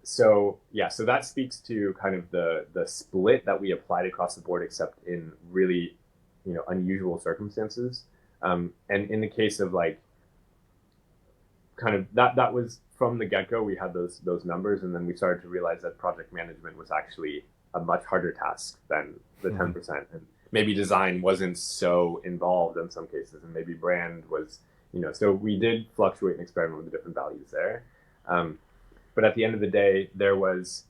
[SPEAKER 2] So that speaks to kind of the split that we applied across the board, except in really, unusual circumstances. And in the case of like, kind of that was from the get-go, we had those numbers, and then we started to realize that project management was actually a much harder task than the 10%, and maybe design wasn't so involved in some cases, and maybe brand was, so we did fluctuate and experiment with the different values there. But at the end of the day, those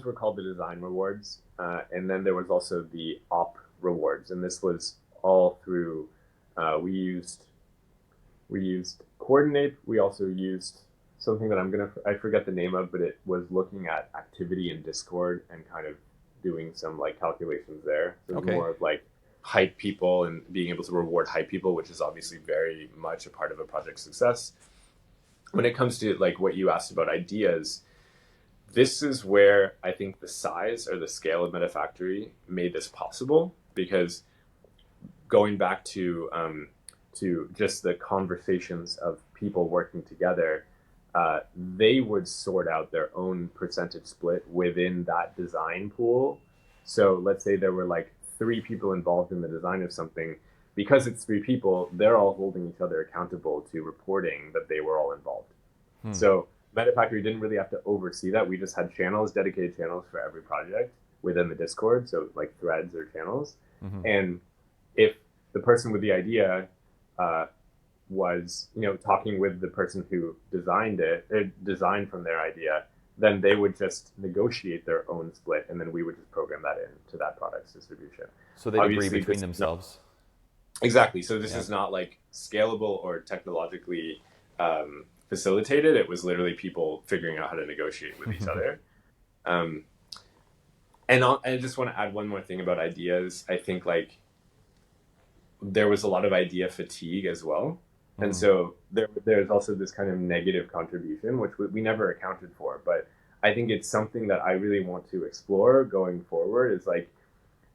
[SPEAKER 2] were called the design rewards, and then there was also the op rewards, and this was all through we used Coordinate. We also used something that I forget the name of, but it was looking at activity in Discord and kind of doing some like calculations there. So it's
[SPEAKER 1] Okay.
[SPEAKER 2] more of like hype people and being able to reward hype people, which is obviously very much a part of a project's success. When it comes to like what you asked about ideas, this is where I think the size or the scale of Metafactory made this possible, because going back to just the conversations of people working together, they would sort out their own percentage split within that design pool. So let's say there were like 3 people involved in the design of something. Because it's 3 people, they're all holding each other accountable to reporting that they were all involved. So Metafactory didn't really have to oversee that. We just had channels, dedicated channels for every project within the Discord, so like threads or channels.
[SPEAKER 1] Mm-hmm.
[SPEAKER 2] And if the person with the idea was, talking with the person who designed designed from their idea, then they would just negotiate their own split, and then we would just program that into that product's distribution.
[SPEAKER 1] So they'd agree between themselves.
[SPEAKER 2] Exactly. So this is not like scalable or technologically facilitated. It was literally people figuring out how to negotiate with each other. And I just want to add one more thing about ideas. I think like there was a lot of idea fatigue as well. And so there's also this kind of negative contribution, which we never accounted for. But I think it's something that I really want to explore going forward, is like,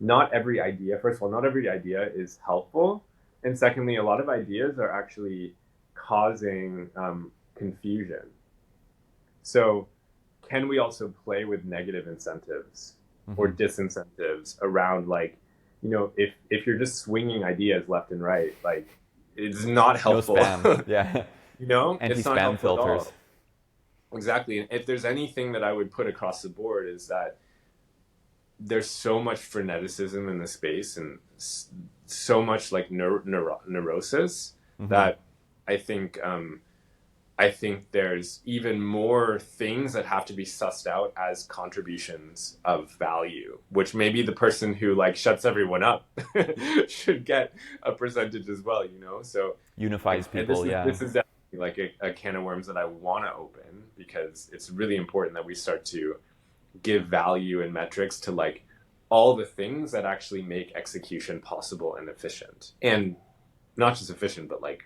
[SPEAKER 2] not every idea, first of all, not every idea is helpful. And secondly, a lot of ideas are actually causing confusion. So can we also play with negative incentives or disincentives around, like, if you're just swinging ideas left and right, like, it's not helpful.
[SPEAKER 1] No spam. Yeah.
[SPEAKER 2] It's not
[SPEAKER 1] Anti-spam
[SPEAKER 2] helpful
[SPEAKER 1] filters.
[SPEAKER 2] at all. Exactly. And if there's anything that I would put across the board, is that there's so much freneticism in the space and so much like neurosis that I think there's even more things that have to be sussed out as contributions of value, which maybe the person who like shuts everyone up should get a percentage as well, So
[SPEAKER 1] unifies people.
[SPEAKER 2] This is definitely like a can of worms that I want to open, because it's really important that we start to give value and metrics to like all the things that actually make execution possible and efficient, and not just efficient, but like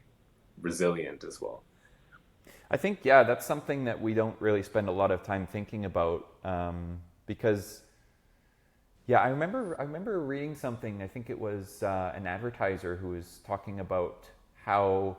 [SPEAKER 2] resilient as well.
[SPEAKER 1] I think, yeah, that's something that we don't really spend a lot of time thinking about, because, yeah, I remember reading something. I think it was an advertiser who was talking about how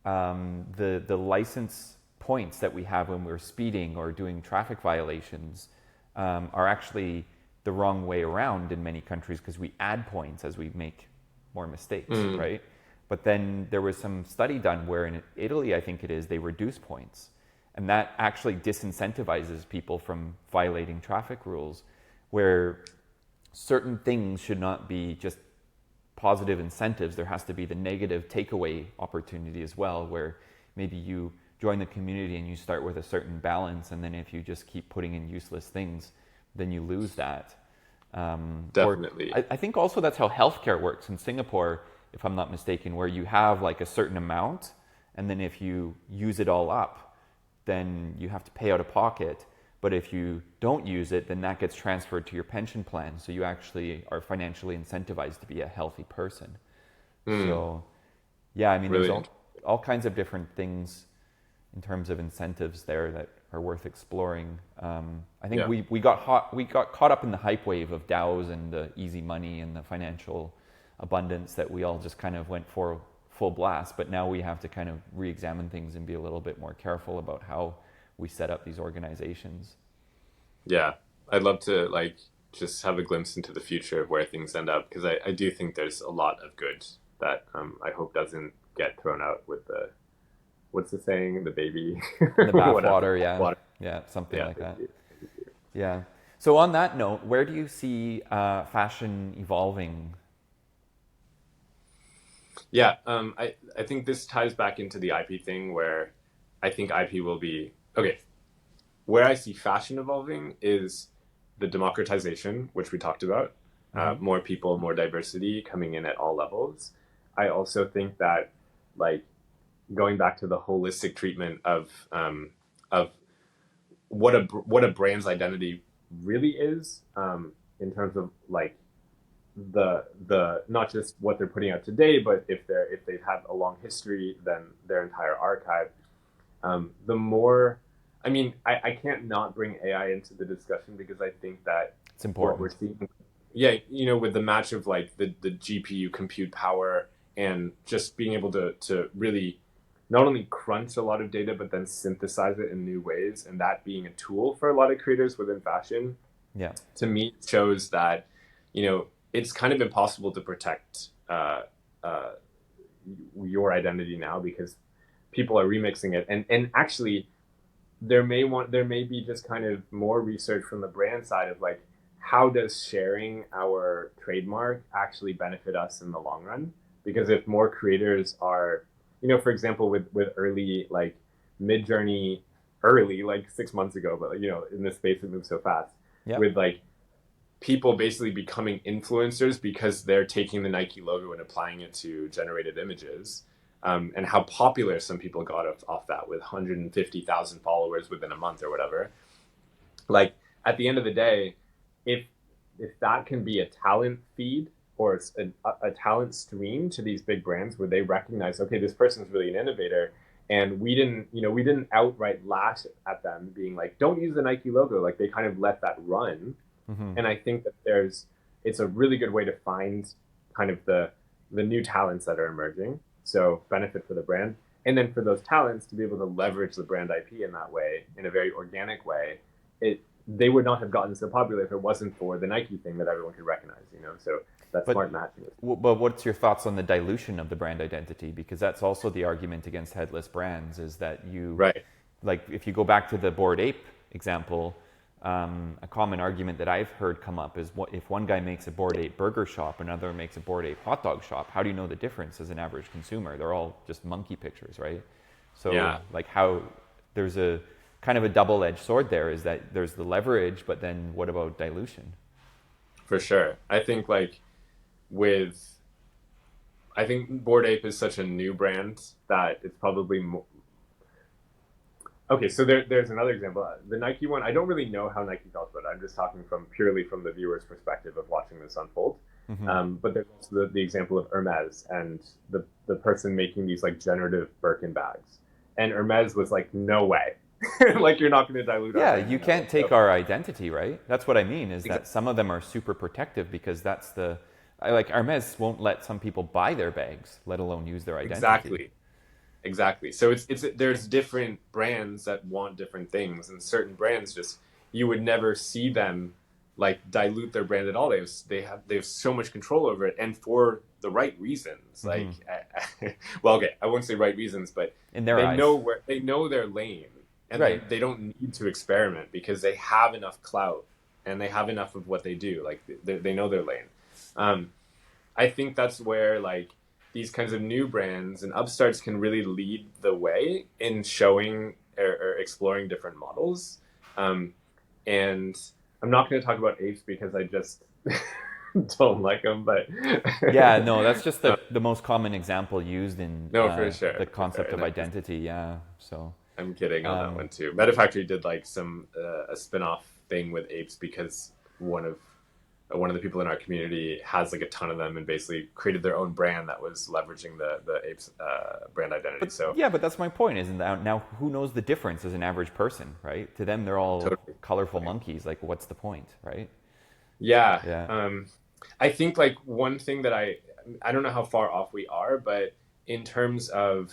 [SPEAKER 1] the license points that we have when we're speeding or doing traffic violations are actually the wrong way around in many countries, because we add points as we make more mistakes, right? But then there was some study done where in Italy, I think it is, they reduce points. And that actually disincentivizes people from violating traffic rules, where certain things should not be just positive incentives. There has to be the negative takeaway opportunity as well, where maybe you join the community and you start with a certain balance, and then if you just keep putting in useless things, then you lose that.
[SPEAKER 2] Definitely.
[SPEAKER 1] I think also that's how healthcare works in Singapore, if I'm not mistaken, where you have like a certain amount, and then if you use it all up, then you have to pay out of pocket. But if you don't use it, then that gets transferred to your pension plan. So you actually are financially incentivized to be a healthy person. So, yeah, I mean,
[SPEAKER 2] Really?
[SPEAKER 1] there's all kinds of different things in terms of incentives there that are worth exploring. I think we got caught up in the hype wave of DAOs and the easy money and the financial abundance that we all just kind of went for full blast. But now we have to kind of re-examine things and be a little bit more careful about how we set up these organizations.
[SPEAKER 2] Yeah, I'd love to like just have a glimpse into the future of where things end up, because I do think there's a lot of good that I hope doesn't get thrown out with the, what's the saying, the baby
[SPEAKER 1] The bathwater, yeah, something like that. Yeah. So on that note, where do you see fashion evolving?
[SPEAKER 2] Yeah, I think this ties back into the IP thing, where I think IP will be okay. Where I see fashion evolving is the democratization, which we talked about. More people, more diversity coming in at all levels. I also think that like going back to the holistic treatment of what a brand's identity really is, in terms of like the not just what they're putting out today, but if they've had a long history, then their entire archive. The more, I mean, I can't not bring AI into the discussion because I think that
[SPEAKER 1] It's
[SPEAKER 2] what we're
[SPEAKER 1] important.
[SPEAKER 2] seeing, yeah, with the match of like the GPU compute power and just being able to really not only crunch a lot of data, but then synthesize it in new ways, and that being a tool for a lot of creators within fashion,
[SPEAKER 1] Yeah.
[SPEAKER 2] to me shows that, it's kind of impossible to protect uh, your identity now because people are remixing it, and actually there may be just kind of more research from the brand side of like, how does sharing our trademark actually benefit us in the long run? Because if more creators are, for example, with early like mid journey, early like 6 months ago, but in this space it moves so fast,
[SPEAKER 1] Yeah.
[SPEAKER 2] with like people basically becoming influencers because they're taking the Nike logo and applying it to generated images. And how popular some people got off that with 150,000 followers within a month or whatever. Like, at the end of the day, if that can be a talent feed or a talent stream to these big brands where they recognize, okay, this person's really an innovator, and we didn't outright lash at them being like, don't use the Nike logo. Like, they kind of let that run.
[SPEAKER 1] Mm-hmm.
[SPEAKER 2] And I think that it's a really good way to find kind of the new talents that are emerging. So benefit for the brand. And then for those talents to be able to leverage the brand IP in that way, in a very organic way, they would not have gotten so popular if it wasn't for the Nike thing that everyone could recognize. So that's
[SPEAKER 1] But
[SPEAKER 2] smart matching.
[SPEAKER 1] but what's your thoughts on the dilution of the brand identity? Because that's also the argument against headless brands, is that
[SPEAKER 2] Right.
[SPEAKER 1] like if you go back to the Bored Ape example, a common argument that I've heard come up is, what if one guy makes a Bored Ape burger shop, another makes a Bored Ape hot dog shop? How do you know the difference as an average consumer? They're all just monkey pictures, right? So
[SPEAKER 2] Yeah,
[SPEAKER 1] like how there's a kind of a double-edged sword there, is that there's the leverage, but then what about dilution?
[SPEAKER 2] for sure. With I think Bored Ape is such a new brand that it's probably okay. So there's another example. The Nike one, I don't really know how Nike felt about it. I'm just talking purely from the viewer's perspective of watching this unfold.
[SPEAKER 1] Mm-hmm.
[SPEAKER 2] But there's also the example of Hermes and the person making these like generative Birkin bags, and Hermes was like, no way, like you're not going to dilute our
[SPEAKER 1] Yeah,
[SPEAKER 2] brand.
[SPEAKER 1] you can't take
[SPEAKER 2] So,
[SPEAKER 1] our identity, right? That's what I mean, is that
[SPEAKER 2] exactly.
[SPEAKER 1] some of them are super protective because that's like Hermes won't let some people buy their bags, let alone use their identity.
[SPEAKER 2] Exactly. Exactly. So it's there's different brands that want different things, and certain brands just, you would never see them like dilute their brand at all. They have so much control over it, and for the right reasons. Like,
[SPEAKER 1] Mm-hmm.
[SPEAKER 2] well, okay, I won't say right reasons, but
[SPEAKER 1] In their eyes.
[SPEAKER 2] they know their lane, and
[SPEAKER 1] Right.
[SPEAKER 2] they don't need to experiment because they have enough clout and they have enough of what they do. Like, they know their lane. Um, I think that's where like these kinds of new brands and upstarts can really lead the way in showing or exploring different models. And I'm not going to talk about apes because I just don't like them, but
[SPEAKER 1] Yeah, no, that's just the most common example used in
[SPEAKER 2] no, for
[SPEAKER 1] the
[SPEAKER 2] sure, for sure.
[SPEAKER 1] concept of
[SPEAKER 2] And
[SPEAKER 1] identity. Yeah. So,
[SPEAKER 2] I'm kidding on that
[SPEAKER 1] um,
[SPEAKER 2] one too. Metafactory did like some a spin-off thing with apes because one of the people in our community has like a ton of them and basically created their own brand that was leveraging the apes brand identity.
[SPEAKER 1] but
[SPEAKER 2] So
[SPEAKER 1] yeah, but that's my point, isn't that now who knows the difference as an average person, right? To them, they're all
[SPEAKER 2] totally.
[SPEAKER 1] colorful monkeys. Like, what's the point, right?
[SPEAKER 2] Yeah.
[SPEAKER 1] Yeah.
[SPEAKER 2] I think like one thing that I don't know how far off we are, but in terms of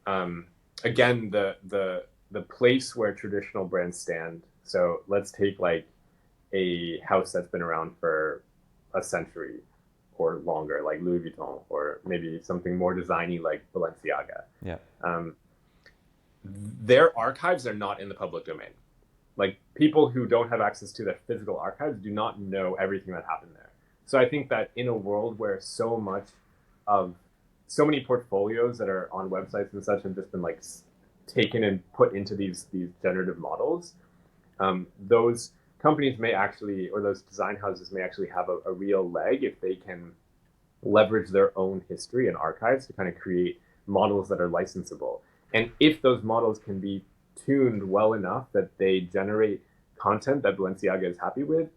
[SPEAKER 2] um, again the place where traditional brands stand. So let's take like a house that's been around for a century or longer, like Louis Vuitton, or maybe something more designy like Balenciaga.
[SPEAKER 1] Yeah.
[SPEAKER 2] Um, their archives are not in the public domain. Like, people who don't have access to their physical archives do not know everything that happened there. So I think that in a world where of so many portfolios that are on websites and such have just been like taken and put into these generative models, those companies may actually, or those design houses may actually have a real leg if they can leverage their own history and archives to kind of create models that are licensable. And if those models can be tuned well enough that they generate content that Balenciaga is happy with,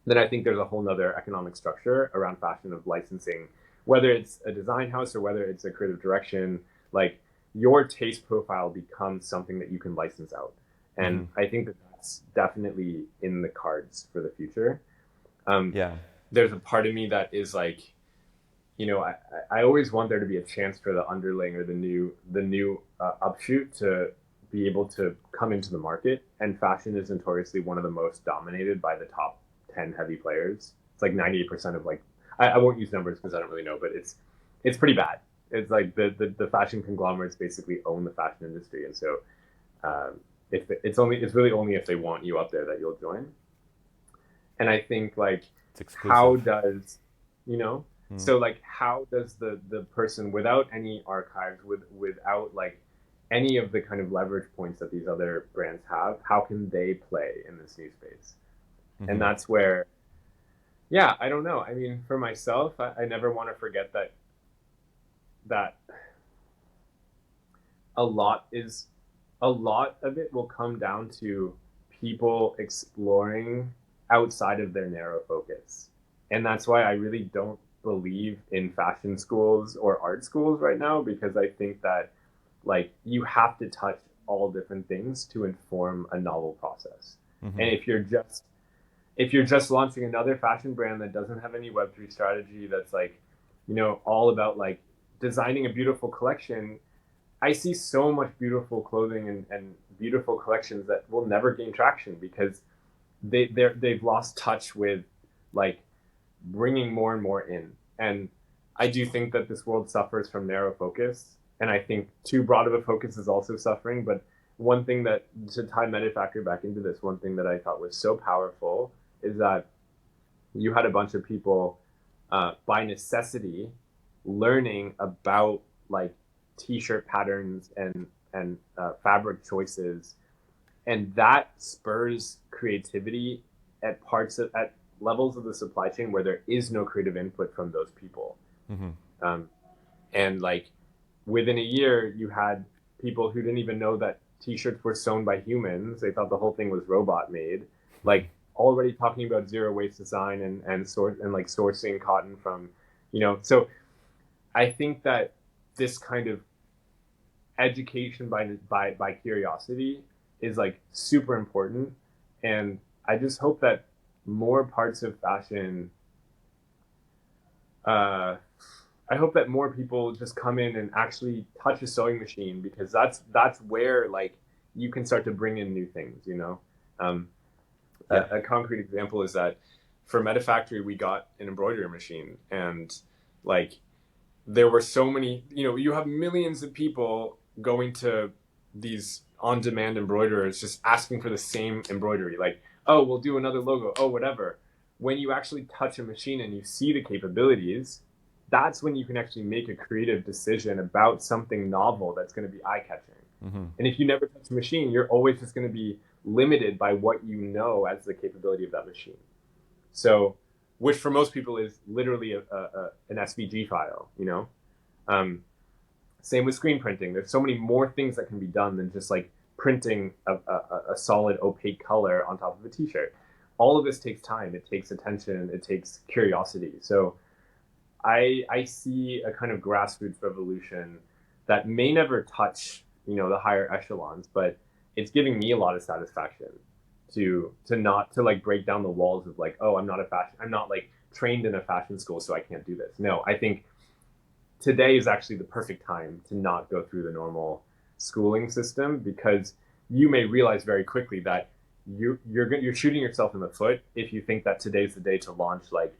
[SPEAKER 2] then I think there's a whole nother economic structure around fashion of licensing, whether it's a design house or whether it's a creative direction. Like, your taste profile becomes something that you can license out. And I think that that's definitely in the cards for the future.
[SPEAKER 1] Yeah.
[SPEAKER 2] There's a part of me that is like, I always want there to be a chance for the underling or the new upshoot to be able to come into the market. And fashion is notoriously one of the most dominated by the top 10 heavy players. It's like 98% of, like, I won't use numbers because I don't really know, but it's pretty bad. It's like the fashion conglomerates basically own the fashion industry, and so it's really only if they want you up there that you'll join. And I think, like,
[SPEAKER 1] It's exclusive.
[SPEAKER 2] how does so, like, how does the person without any archives, without like any of the kind of leverage points that these other brands have, how can they play in this new space? And that's where, yeah, I don't know. I mean, for myself, I never want to forget that a lot of it will come down to people exploring outside of their narrow focus. And that's why I really don't believe in fashion schools or art schools right now, because I think that, like, you have to touch all different things to inform a novel process. And if you're just launching another fashion brand that doesn't have any Web3 strategy, that's like, all about like designing a beautiful collection, I see so much beautiful clothing and beautiful collections that will never gain traction because they've lost touch with, like, bringing more and more in. And I do think that this world suffers from narrow focus, and I think too broad of a focus is also suffering. But one thing that, to tie Metafactory back into this, one thing that I thought was so powerful is that you had a bunch of people by necessity learning about, like, t-shirt patterns and fabric choices, and that spurs creativity at levels of the supply chain where there is no creative input from those people. And, like, within a year, you had people who didn't even know that t-shirts were sewn by humans. They thought the whole thing was robot made, like, already talking about zero waste design and like sourcing cotton from, so I think that this kind of education by curiosity is, like, super important. And I just hope that more parts of fashion, I hope that more people just come in and actually touch a sewing machine, because that's where, like, you can start to bring in new things. A concrete example is that for Metafactory, we got an embroidery machine, and, like, there were so many, you have millions of people going to these on-demand embroiderers just asking for the same embroidery, like, oh, we'll do another logo, oh, whatever. When you actually touch a machine and you see the capabilities, that's when you can actually make a creative decision about something novel that's going to be eye-catching. And if you never touch a machine, you're always just going to be limited by what you know as the capability of that machine. So, which for most people is literally an SVG file, Same with screen printing. There's so many more things that can be done than just, like, printing a solid opaque color on top of a t-shirt. All of this takes time. It takes attention. It takes curiosity. So I see a kind of grassroots revolution that may never touch, the higher echelons, but it's giving me a lot of satisfaction to like break down the walls of, like, oh, I'm not like trained in a fashion school, so I can't do this. No, I think today is actually the perfect time to not go through the normal schooling system, because you may realize very quickly that you're shooting yourself in the foot if you think that today's the day to launch, like,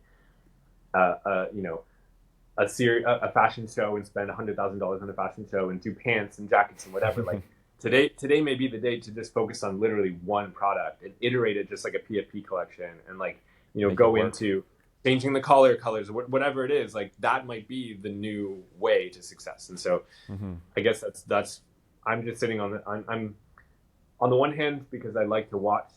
[SPEAKER 2] a fashion show and spend $100,000 on a fashion show and do pants and jackets and whatever. Like, today may be the day to just focus on literally one product and iterate it just like a PFP collection, and, like, go into changing the collar colors, whatever it is. Like, that might be the new way to success. And so I guess that's I'm just sitting I'm on the one hand, because I like to watch,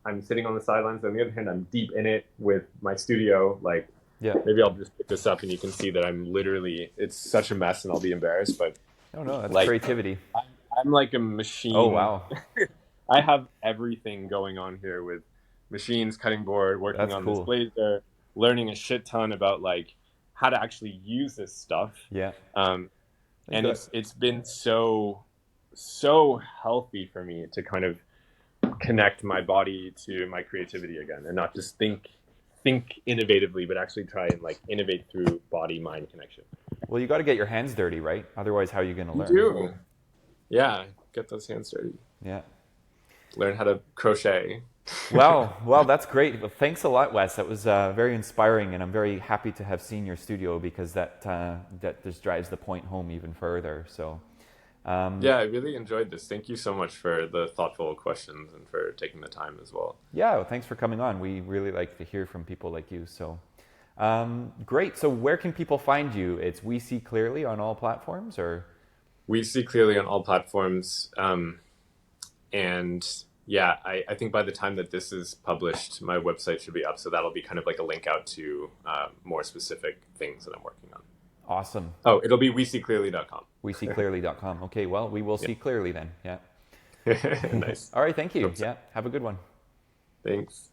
[SPEAKER 2] I'm sitting on the sidelines. On the other hand, I'm deep in it with my studio. Like,
[SPEAKER 1] Yeah.
[SPEAKER 2] Maybe I'll just pick this up and you can see that I'm literally, it's such a mess and I'll be embarrassed, but
[SPEAKER 1] Oh no, that's
[SPEAKER 2] like
[SPEAKER 1] creativity.
[SPEAKER 2] I'm like a
[SPEAKER 1] Oh
[SPEAKER 2] machine.
[SPEAKER 1] wow,
[SPEAKER 2] I have everything going on here with machines, cutting board, working
[SPEAKER 1] that's
[SPEAKER 2] on this
[SPEAKER 1] cool.
[SPEAKER 2] blazer, learning a shit ton about like how to actually use this stuff.
[SPEAKER 1] Yeah.
[SPEAKER 2] Um,
[SPEAKER 1] You
[SPEAKER 2] and
[SPEAKER 1] got
[SPEAKER 2] it's been so healthy for me to kind of connect my body to my creativity again and not just think innovatively, but actually try and like innovate through body mind connection.
[SPEAKER 1] Well, you got to get your hands dirty, right? Otherwise, how are you going to
[SPEAKER 2] You
[SPEAKER 1] learn?
[SPEAKER 2] do. Yeah, get those hands dirty.
[SPEAKER 1] Yeah.
[SPEAKER 2] Learn how to crochet.
[SPEAKER 1] Well, that's great. Well, thanks a lot, Wes. That was very inspiring, and I'm very happy to have seen your studio because that just drives the point home even further. So,
[SPEAKER 2] Yeah, I really enjoyed this. Thank you so much for the thoughtful questions and for taking the time as well.
[SPEAKER 1] yeah, well, thanks for coming on. We really like to hear from people like you. So, great. So, where can people find you? It's We See Clearly on all platforms, or
[SPEAKER 2] We see clearly on all platforms. And yeah, I think by the time that this is published, my website should be up. So that'll be kind of like a link out to more specific things that I'm working on.
[SPEAKER 1] awesome.
[SPEAKER 2] Oh, it'll be weseeclearly.com.
[SPEAKER 1] Weseeclearly.com. Okay, well, we will see clearly then. Yeah.
[SPEAKER 2] Nice.
[SPEAKER 1] All right, thank you.
[SPEAKER 2] Hope so.
[SPEAKER 1] Yeah, have a good one.
[SPEAKER 2] Thanks.